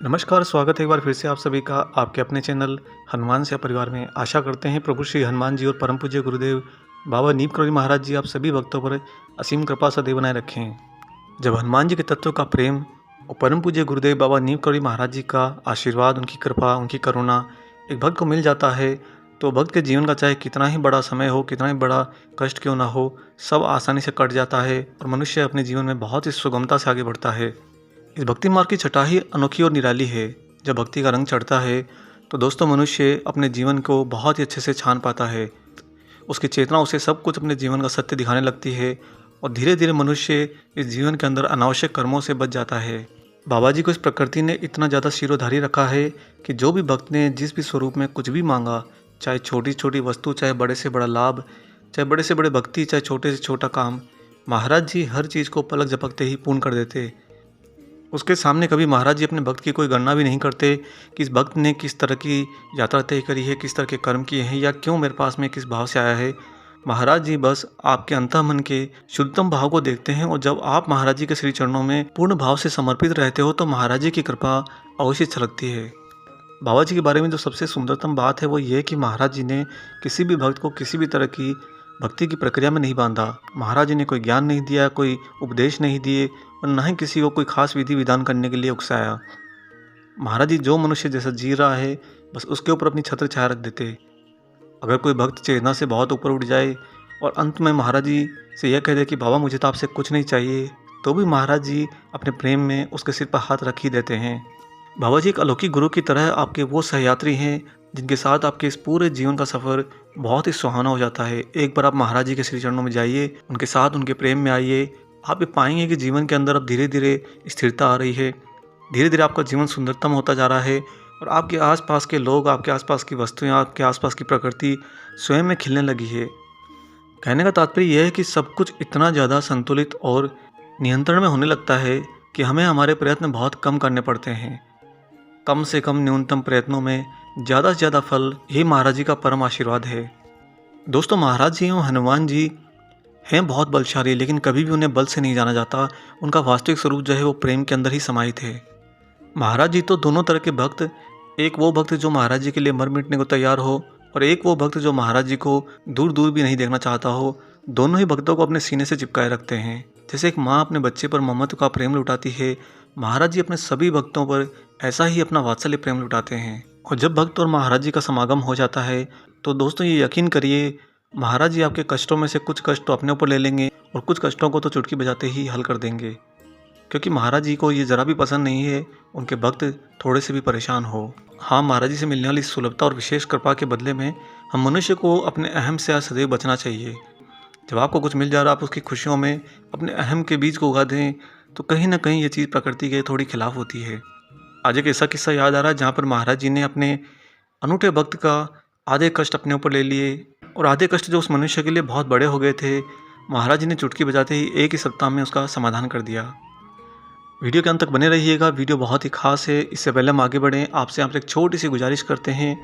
नमस्कार, स्वागत है एक बार फिर से आप सभी का आपके अपने चैनल हनुमान से परिवार में। आशा करते हैं प्रभु श्री हनुमान जी और परम पूज्य गुरुदेव बाबा नीम करोली महाराज जी आप सभी भक्तों पर असीम कृपा सदैव बनाए रखें। जब हनुमान जी के तत्व का प्रेम और परम पूज्य गुरुदेव बाबा नीम करोली महाराज जी का आशीर्वाद, उनकी कृपा, उनकी करुणा एक भक्त को मिल जाता है, तो भक्त के जीवन का चाहे कितना ही बड़ा समय हो, कितना ही बड़ा कष्ट क्यों ना हो, सब आसानी से कट जाता है और मनुष्य अपने जीवन में बहुत ही सुगमता से आगे बढ़ता है। इस भक्ति मार्ग की छटा ही अनोखी और निराली है। जब भक्ति का रंग चढ़ता है तो दोस्तों मनुष्य अपने जीवन को बहुत ही अच्छे से छान पाता है। उसकी चेतना उसे सब कुछ अपने जीवन का सत्य दिखाने लगती है और धीरे धीरे मनुष्य इस जीवन के अंदर अनावश्यक कर्मों से बच जाता है। बाबा जी को इस प्रकृति ने इतना ज़्यादा शिरोधारी रखा है कि जो भी भक्त ने जिस भी स्वरूप में कुछ भी मांगा, चाहे छोटी छोटी वस्तु, चाहे बड़े से बड़ा लाभ, चाहे बड़े से बड़े भक्ति, चाहे छोटे से छोटा काम, महाराज जी हर चीज़ को पलक झपकते ही पूर्ण कर देते। उसके सामने कभी महाराज जी अपने भक्त की कोई गणना भी नहीं करते कि इस भक्त ने किस तरह की यात्रा तय करी है, किस तरह के कर्म किए हैं या क्यों मेरे पास में किस भाव से आया है। महाराज जी बस आपके अंतःमन के शुद्धतम भाव को देखते हैं और जब आप महाराज जी के श्री चरणों में पूर्ण भाव से समर्पित रहते हो तो महाराज जी की कृपा अवश्य छलकती है। बाबा जी के बारे में जो सबसे सुंदरतम बात है वो ये कि महाराज जी ने किसी भी भक्त को किसी भी तरह की भक्ति की प्रक्रिया में नहीं बांधा। महाराज जी ने कोई ज्ञान नहीं दिया, कोई उपदेश नहीं दिए और न ही किसी को कोई खास विधि विधान करने के लिए उकसाया। महाराज जी जो मनुष्य जैसा जी रहा है बस उसके ऊपर अपनी छत्र छाया रख देते। अगर कोई भक्त चेतना से बहुत ऊपर उठ जाए और अंत में महाराज जी से यह कह दे कि बाबा मुझे तो आपसे कुछ नहीं चाहिए, तो भी महाराज जी अपने प्रेम में उसके सिर पर हाथ रख ही देते हैं। बाबा जी एक अलौकिक गुरु की तरह आपके वो सहयात्री हैं जिनके साथ आपके इस पूरे जीवन का सफ़र बहुत ही सुहाना हो जाता है। एक बार आप महाराज जी के श्री चरणों में जाइए, उनके साथ उनके प्रेम में आइए, आप ये पाएंगे कि जीवन के अंदर अब धीरे धीरे स्थिरता आ रही है, धीरे धीरे आपका जीवन सुंदरतम होता जा रहा है और आपके आसपास के लोग, आपके आसपास की वस्तुएं, आपके आसपास की प्रकृति स्वयं में खिलने लगी है। कहने का तात्पर्य यह है कि सब कुछ इतना ज़्यादा संतुलित और नियंत्रण में होने लगता है कि हमें हमारे प्रयत्न बहुत कम करने पड़ते हैं। कम से कम न्यूनतम प्रयत्नों में ज़्यादा से ज़्यादा फल, यही महाराज जी का परम आशीर्वाद है। दोस्तों महाराज जी एवं हनुमान जी हैं बहुत बलशाली, लेकिन कभी भी उन्हें बल से नहीं जाना जाता। उनका वास्तविक स्वरूप जो है वो प्रेम के अंदर ही समाहित है। महाराज जी तो दोनों तरह के भक्त, एक वो भक्त जो महाराज जी के लिए मर मिटने को तैयार हो और एक वो भक्त जो महाराज जी को दूर दूर भी नहीं देखना चाहता हो, दोनों ही भक्तों को अपने सीने से चिपकाए रखते हैं। जैसे एक माँ अपने बच्चे पर ममत्व का प्रेम लुटाती है, महाराज जी अपने सभी भक्तों पर ऐसा ही अपना वात्सल्य प्रेम लुटाते हैं। और जब भक्त और महाराज जी का समागम हो जाता है तो दोस्तों ये यकीन करिए, महाराज जी आपके कष्टों में से कुछ कष्ट तो अपने ऊपर ले लेंगे और कुछ कष्टों को तो चुटकी बजाते ही हल कर देंगे, क्योंकि महाराज जी को ये ज़रा भी पसंद नहीं है उनके भक्त थोड़े से भी परेशान हो। हाँ, महाराज जी से मिलने वाली सुलभता और विशेष कृपा के बदले में हम मनुष्य को अपने अहम से सदैव बचना चाहिए। जब आपको कुछ मिल जा रहा है, आप उसकी खुशियों में अपने अहम के बीज को उगा दें तो कहीं ना कहीं ये चीज़ प्रकृति के थोड़ी खिलाफ होती है। आज एक ऐसा किस्सा याद आ रहा है जहाँ पर महाराज जी ने अपने अनूठे भक्त का आधे कष्ट अपने ऊपर ले लिए और आधे कष्ट जो उस मनुष्य के लिए बहुत बड़े हो गए थे, महाराज जी ने चुटकी बजाते ही एक ही सप्ताह में उसका समाधान कर दिया। वीडियो के अंत तक बने रहिएगा, वीडियो बहुत ही खास है। इससे पहले हम आगे बढ़ें, आपसे यहाँ पर एक छोटी सी गुजारिश करते हैं।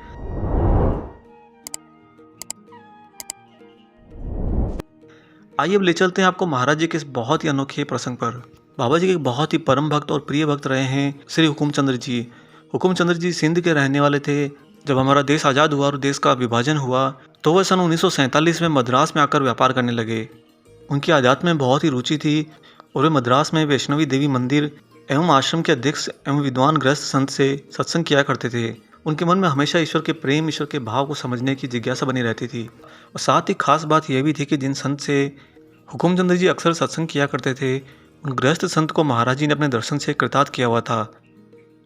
आइए अब ले चलते हैं आपको महाराज जी के इस बहुत ही अनोखे प्रसंग पर। बाबा जी के एक बहुत ही परम भक्त और प्रिय भक्त रहे हैं श्री हुकुमचंद्र जी। हुकुमचंद्र जी सिंध के रहने वाले थे। जब हमारा देश आज़ाद हुआ और देश का विभाजन हुआ तो वह सन 1947 में मद्रास में आकर व्यापार करने लगे। उनकी आध्यात्म में बहुत ही रुचि थी और वे मद्रास में वैष्णवी देवी मंदिर एवं आश्रम के अध्यक्ष एवं विद्वान गृहस्थ संत से सत्संग किया करते थे। उनके मन में हमेशा ईश्वर के प्रेम, ईश्वर के भाव को समझने की जिज्ञासा बनी रहती थी। और साथ ही खास बात यह भी थी कि जिन संत से हुकुमचंद्र जी अक्सर सत्संग किया करते थे, उन गृहस्थ संत को महाराज जी ने अपने दर्शन से कृतार्थ किया हुआ था।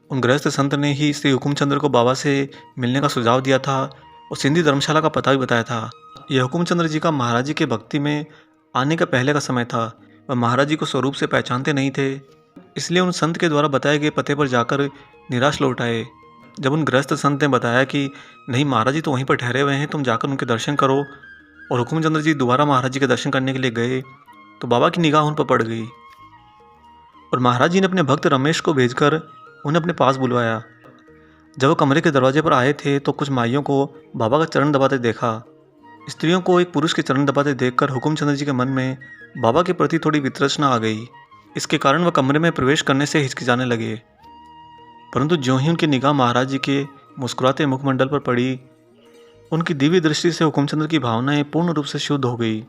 उन गृहस्थ संत ने ही श्री हुकुमचंद्र को बाबा से मिलने का सुझाव दिया था और सिंधी धर्मशाला का पता भी बताया था। यह हुकुमचंद्र जी का महाराज जी के भक्ति में आने का पहले का समय था। वह महाराज जी को स्वरूप से पहचानते नहीं थे, इसलिए उन संत के द्वारा बताए गए पते पर जाकर निराश लौट आए। जब उन गृहस्थ संत ने बताया कि नहीं, महाराज जी तो वहीं पर ठहरे हुए हैं, तुम जाकर उनके दर्शन करो, और हुकुमचंद्र जी दोबारा महाराज जी के दर्शन करने के लिए गए तो बाबा की निगाह उन पर पड़ गई और महाराज जी ने अपने भक्त रमेश को भेजकर उन्हें अपने पास बुलवाया। जब वो कमरे के दरवाजे पर आए थे तो कुछ माइयों को बाबा का चरण दबाते देखा। स्त्रियों को एक पुरुष के चरण दबाते देखकर हुकुमचंद्र जी के मन में बाबा के प्रति थोड़ी वितृष्णा आ गई। इसके कारण वह कमरे में प्रवेश करने से हिचकिचाने लगे। परंतु ज्यों ही उनकी निगाह महाराज जी के मुस्कुराते मुखमंडल पर पड़ी, उनकी दिव्य दृष्टि से हुकुमचंद्र की भावनाएं पूर्ण रूप से शुद्ध हो गई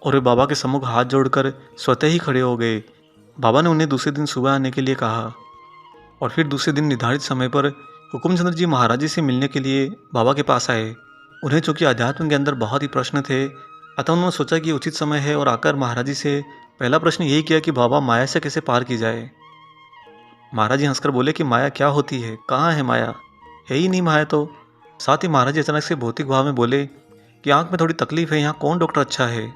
और वे बाबा के सम्मुख हाथ जोड़कर स्वतः ही खड़े हो गए। बाबा ने उन्हें दूसरे दिन सुबह आने के लिए कहा और फिर दूसरे दिन निर्धारित समय पर हुकुमचंद्र जी महाराज जी से मिलने के लिए बाबा के पास आए। उन्हें चूंकि अध्यात्म के अंदर बहुत ही प्रश्न थे, अतः उन्होंने सोचा कि उचित समय है और आकर महाराज जी से पहला प्रश्न यही किया कि बाबा, माया से कैसे पार की जाए। महाराज जी हंसकर बोले कि माया क्या होती है, कहाँ है माया, है ही नहीं माया तो। साथ ही महाराज जी अचानक से भौतिक भाव में बोले कि आंख में थोड़ी तकलीफ है, यहाँ कौन डॉक्टर अच्छा है।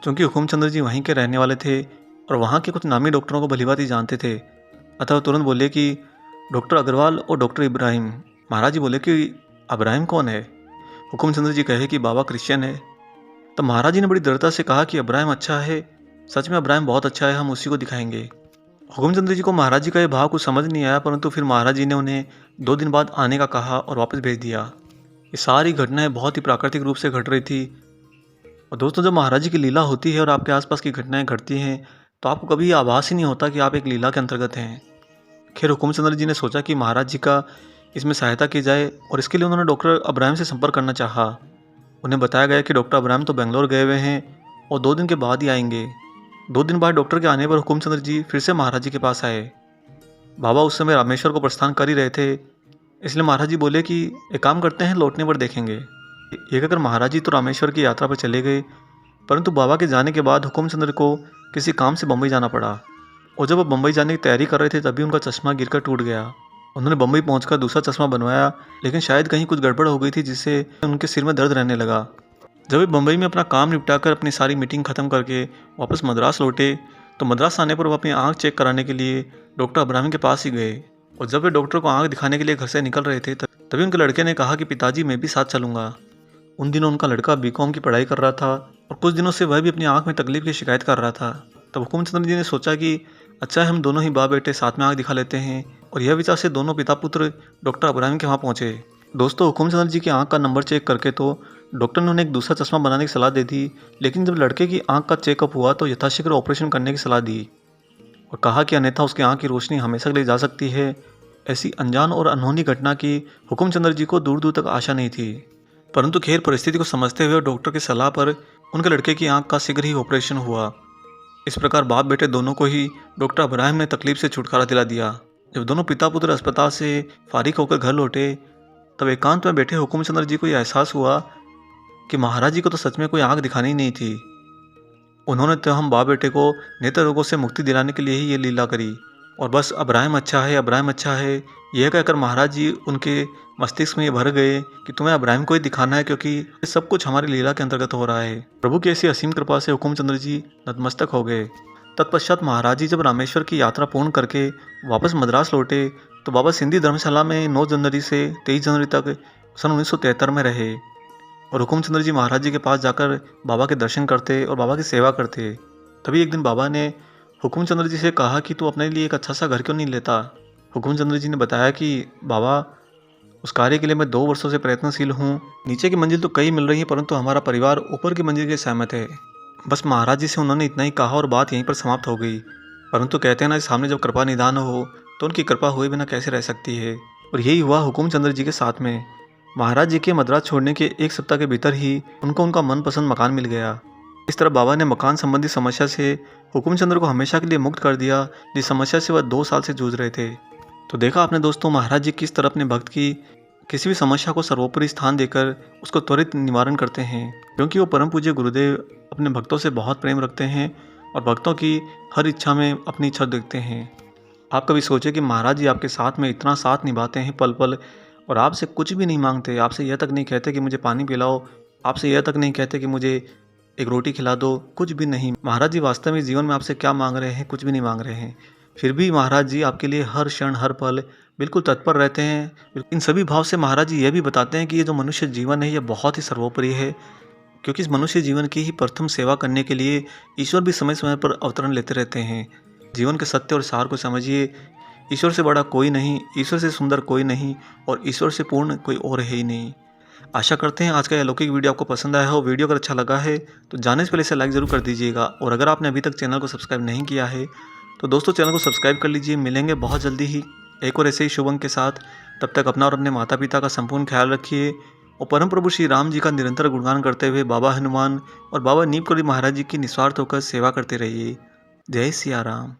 चूँकि हुकुमचंद्र जी वहीं के रहने वाले थे और वहाँ के कुछ नामी डॉक्टरों को भलीभांति जानते थे, अतः वो तुरंत बोले कि डॉक्टर अग्रवाल और डॉक्टर इब्राहिम। महाराज जी बोले कि इब्राहिम कौन है। हुकुमचंद्र जी कहे कि बाबा क्रिश्चियन है। तब महाराज जी ने बड़ी दृढ़ता से कहा कि इब्राहिम अच्छा है, सच में इब्राहिम बहुत अच्छा है, हम उसी को दिखाएंगे। हुकुमचंद्र जी को महाराज जी का यह भाव कुछ समझ नहीं आया, परंतु फिर महाराज जी ने उन्हें 2 दिन बाद आने का कहा और वापस भेज दिया। ये सारी घटनाएं बहुत ही प्राकृतिक रूप से घट रही थी। और दोस्तों, जब महाराज जी की लीला होती है और आपके आसपास की घटनाएं घटती हैं तो आपको कभी आभास ही नहीं होता कि आप एक लीला के अंतर्गत हैं। खैर, हुकुमचंद्र जी ने सोचा कि महाराज जी का इसमें सहायता की जाए और इसके लिए उन्होंने डॉक्टर इब्राहिम से संपर्क करना चाहा। उन्हें बताया गया कि डॉक्टर इब्राहिम तो बेंगलोर गए हुए हैं और 2 दिन के बाद ही आएंगे। 2 दिन बाद डॉक्टर के आने पर हुकुमचंद्र जी फिर से महाराज जी के पास आए। बाबा उस समय रामेश्वर को प्रस्थान कर ही रहे थे, इसलिए महाराज जी बोले कि एक काम करते हैं, लौटने पर देखेंगे। ये कहकर महाराज जी तो रामेश्वर की यात्रा पर चले गए, परंतु बाबा के जाने के बाद हुकुमचंद्र को किसी काम से बम्बई जाना पड़ा और जब वो बम्बई जाने की तैयारी कर रहे थे तभी उनका चश्मा गिरकर टूट गया। उन्होंने बम्बई पहुंचकर दूसरा चश्मा बनवाया, लेकिन शायद कहीं कुछ गड़बड़ हो गई थी जिससे उनके सिर में दर्द रहने लगा। जब वे बम्बई में अपना काम निपटाकर अपनी सारी मीटिंग खत्म करके वापस मद्रास लौटे तो मद्रास आने पर वो अपनी आंख चेक कराने के लिए डॉक्टर इब्राहिम के पास ही गए। और जब वे डॉक्टर को आंख दिखाने के लिए घर से निकल रहे थे तभी उनके लड़के ने कहा कि पिताजी, मैं भी साथ चलूँगा। उन दिनों उनका लड़का बीकॉम की पढ़ाई कर रहा था और कुछ दिनों से वह भी अपनी आंख में तकलीफ की शिकायत कर रहा था। तब हुकुमचंद्र जी ने सोचा कि अच्छा है, हम दोनों ही बाप बेटे साथ में आंख दिखा लेते हैं, और यह विचार से दोनों पिता पुत्र डॉक्टर इब्राहिम के वहाँ पहुँचे। दोस्तों, हुकुमचंद्र जी की आंख का नंबर चेक करके तो डॉक्टर ने उन्हें एक दूसरा चश्मा बनाने की सलाह दे दी, लेकिन जब लड़के की आंख का चेकअप हुआ तो यथाशीघ्र ऑपरेशन करने की सलाह दी और कहा कि अन्यथा उसकी आंख की रोशनी हमेशा के लिए जा सकती है। ऐसी अनजान और अनहोनी घटना की हुकुमचंद्र जी को दूर दूर तक आशा नहीं थी, परंतु खैर परिस्थिति को समझते हुए डॉक्टर की सलाह पर उनके लड़के की आंख का शीघ्र ही ऑपरेशन हुआ। इस प्रकार बाप बेटे दोनों को ही डॉक्टर इब्राहिम ने तकलीफ से छुटकारा दिला दिया। जब दोनों पिता पुत्र अस्पताल से फारिग होकर घर लौटे तब एकांत में बैठे हुकुमचंद्र जी को यह एहसास हुआ कि महाराज जी को तो सच में कोई आंख दिखानी ही नहीं थी। उन्होंने तो हम बाप बेटे को नेत्र रोगों से मुक्ति दिलाने के लिए ही ये लीला करी और बस इब्राहिम अच्छा है, इब्राहिम अच्छा है, यह कहकर महाराज जी उनके मस्तिष्क में ये भर गए कि तुम्हें इब्राहिम को ही दिखाना है, क्योंकि ये सब कुछ हमारी लीला के अंतर्गत हो रहा है। प्रभु की ऐसी असीम कृपा से हुकुमचंद्र जी नतमस्तक हो गए। तत्पश्चात महाराज जी जब रामेश्वर की यात्रा पूर्ण करके वापस मद्रास लौटे तो बाबा सिंधी धर्मशाला में 9 जनवरी से 23 जनवरी तक सन 1973 में रहे और हुकुमचंद्र जी महाराज जी के पास जाकर बाबा के दर्शन करते और बाबा की सेवा करते। तभी एक दिन बाबा ने हुकुमचंद्र जी से कहा कि तू अपने लिए एक अच्छा सा घर क्यों नहीं लेता। हुकुमचंद्र जी ने बताया कि बाबा, उस कार्य के लिए मैं 2 वर्षों से प्रयत्नशील हूँ। नीचे की मंजिल तो कई मिल रही है, परंतु हमारा परिवार ऊपर की मंजिल के सहमत है। बस महाराज जी से उन्होंने इतना ही कहा और बात यहीं पर समाप्त हो गई। परंतु कहते हैं ना, सामने जब कृपा निदान हो तो उनकी कृपा हुए बिना कैसे रह सकती है। और यही हुआ हुकुमचंद्र जी के साथ में। महाराज जी के मद्रास छोड़ने के 1 सप्ताह के भीतर ही उनको उनका मनपसंद मकान मिल गया। इस तरह बाबा ने मकान संबंधी समस्या से हुकुमचंद्र को हमेशा के लिए मुक्त कर दिया, जिस समस्या से वह 2 साल से जूझ रहे थे। तो देखा आपने दोस्तों, महाराज जी किस तरह अपने भक्त की किसी भी समस्या को सर्वोपरि स्थान देकर उसको त्वरित निवारण करते हैं, क्योंकि वो परम पूज्य गुरुदेव अपने भक्तों से बहुत प्रेम रखते हैं और भक्तों की हर इच्छा में अपनी इच्छा देखते हैं। आप कभी सोचे कि महाराज जी आपके साथ में इतना साथ निभाते हैं पल पल, और आपसे कुछ भी नहीं मांगते, आपसे यह तक नहीं कहते कि मुझे पानी पिलाओ, आपसे यह तक नहीं कहते कि मुझे एक रोटी खिला दो, कुछ भी नहीं। महाराज जी वास्तव में जीवन में आपसे क्या मांग रहे हैं, कुछ भी नहीं मांग रहे हैं, फिर भी महाराज जी आपके लिए हर क्षण हर पल बिल्कुल तत्पर रहते हैं। इन सभी भाव से महाराज जी यह भी बताते हैं कि ये जो मनुष्य जीवन है, यह बहुत ही सर्वोपरि है, क्योंकि इस मनुष्य जीवन की ही प्रथम सेवा करने के लिए ईश्वर भी समय समय पर अवतरण लेते रहते हैं। जीवन के सत्य और सार को समझिए, ईश्वर से बड़ा कोई नहीं, ईश्वर से सुंदर कोई नहीं, और ईश्वर से पूर्ण कोई और है ही नहीं। आशा करते हैं आज का यह अलौकिक वीडियो आपको पसंद आया हो। वीडियो अगर अच्छा लगा है तो जाने से पहले इसे लाइक ज़रूर कर दीजिएगा, और अगर आपने अभी तक चैनल को सब्सक्राइब नहीं किया है तो दोस्तों चैनल को सब्सक्राइब कर लीजिए। मिलेंगे बहुत जल्दी ही एक और ऐसे ही शुभ अंक के साथ। तब तक अपना और अपने माता पिता का संपूर्ण ख्याल रखिए और परम प्रभु श्री राम जी का निरंतर गुणगान करते हुए बाबा हनुमान और बाबा नीम करौली महाराज जी की निस्वार्थ होकर सेवा करते रहिए। जय सिया राम।